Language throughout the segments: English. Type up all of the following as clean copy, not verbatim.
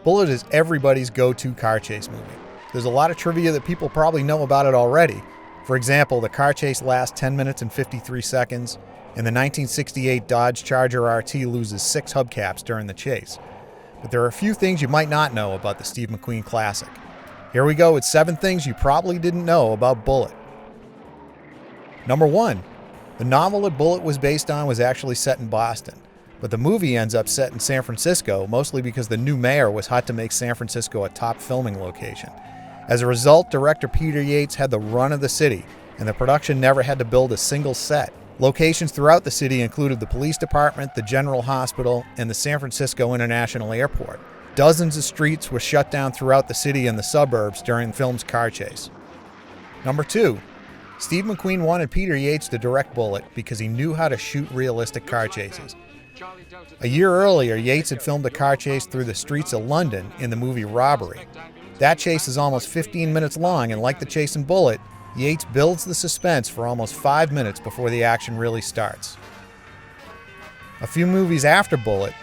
Bullitt is everybody's go-to car chase movie. There's a lot of trivia that people probably know about it already. For example, the car chase lasts 10 minutes and 53 seconds, and the 1968 Dodge Charger RT loses 6 hubcaps during the chase. But there are a few things you might not know about the Steve McQueen classic. Here we go with 7 things you probably didn't know about Bullitt. Number 1. The novel that Bullitt was based on was actually set in Boston, but the movie ends up set in San Francisco, mostly because the new mayor was hot to make San Francisco a top filming location. As a result, director Peter Yates had the run of the city, and the production never had to build a single set. Locations throughout the city included the police department, the General Hospital, and the San Francisco International Airport. Dozens of streets were shut down throughout the city and the suburbs during the film's car chase. Number 2. Steve McQueen wanted Peter Yates to direct Bullitt because he knew how to shoot realistic car chases. A year earlier, Yates had filmed a car chase through the streets of London in the movie Robbery. That chase is almost 15 minutes long, and like the chase in Bullitt, Yates builds the suspense for almost 5 minutes before the action really starts. A few movies after Bullitt,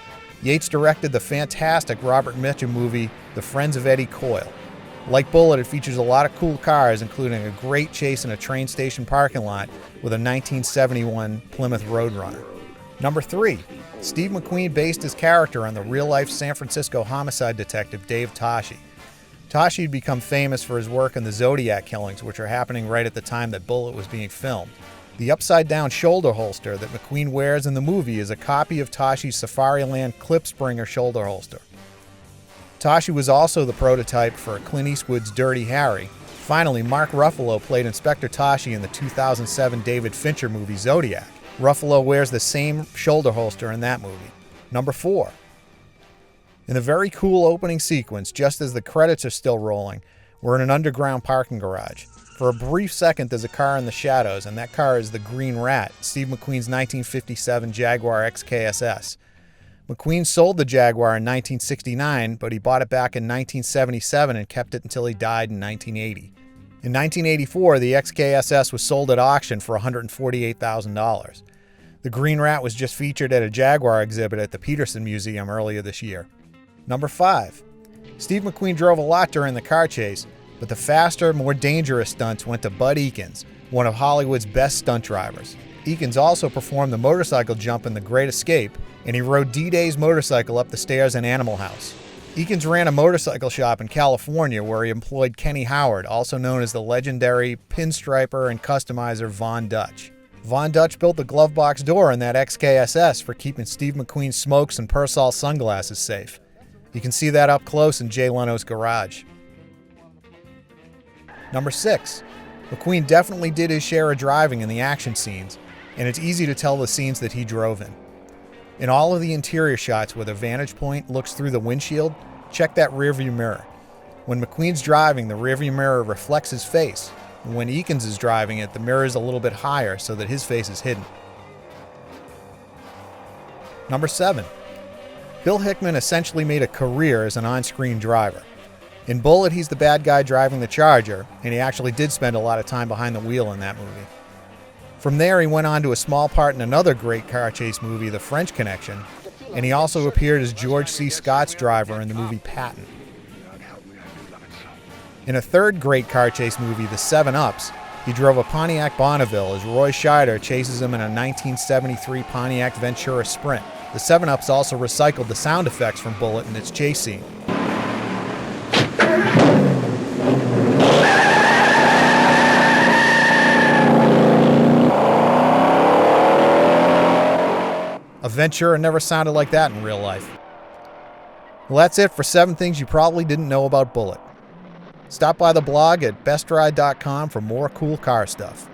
Yates directed the fantastic Robert Mitchum movie The Friends of Eddie Coyle. Like Bullitt, it features a lot of cool cars, including a great chase in a train station parking lot with a 1971 Plymouth Roadrunner. Number 3. Steve McQueen based his character on the real-life San Francisco homicide detective Dave Toschi. Toschi had become famous for his work on the Zodiac killings, which are happening right at the time that Bullitt was being filmed. The upside-down shoulder holster that McQueen wears in the movie is a copy of Toschi's Safariland Clip-Springer shoulder holster. Toschi was also the prototype for Clint Eastwood's Dirty Harry. Finally, Mark Ruffalo played Inspector Toschi in the 2007 David Fincher movie Zodiac. Ruffalo wears the same shoulder holster in that movie. Number 4. In the very cool opening sequence, just as the credits are still rolling, we're in an underground parking garage. For a brief second, there's a car in the shadows, and that car is the Green Rat, Steve McQueen's 1957 Jaguar XKSS. McQueen sold the Jaguar in 1969, but he bought it back in 1977 and kept it until he died in 1980. In 1984, the XKSS was sold at auction for $148,000. The Green Rat was just featured at a Jaguar exhibit at the Peterson Museum earlier this year. Number 5. Steve McQueen drove a lot during the car chase, but the faster, more dangerous stunts went to Bud Ekins, one of Hollywood's best stunt drivers. Ekins also performed the motorcycle jump in The Great Escape, and he rode D-Day's motorcycle up the stairs in Animal House. Ekins ran a motorcycle shop in California where he employed Kenny Howard, also known as the legendary pinstriper and customizer Von Dutch. Von Dutch built the glove box door in that XKSS for keeping Steve McQueen's smokes and Persol sunglasses safe. You can see that up close in Jay Leno's garage. Number 6. McQueen definitely did his share of driving in the action scenes, and it's easy to tell the scenes that he drove in. In all of the interior shots where the vantage point looks through the windshield, check that rearview mirror. When McQueen's driving, the rearview mirror reflects his face, and when Ekins is driving it, the mirror is a little bit higher so that his face is hidden. Number 7. Bill Hickman essentially made a career as an on-screen driver. In Bullitt, he's the bad guy driving the Charger, and he actually did spend a lot of time behind the wheel in that movie. From there, he went on to a small part in another great car chase movie, The French Connection, and he also appeared as George C. Scott's driver in the movie Patton. In a third great car chase movie, The 7-Ups, he drove a Pontiac Bonneville as Roy Scheider chases him in a 1973 Pontiac Ventura Sprint. The 7-Ups also recycled the sound effects from Bullitt in its chase scene. A Ventura never sounded like that in real life. Well, that's it for 7 things you probably didn't know about Bullitt. Stop by the blog at bestride.com for more cool car stuff.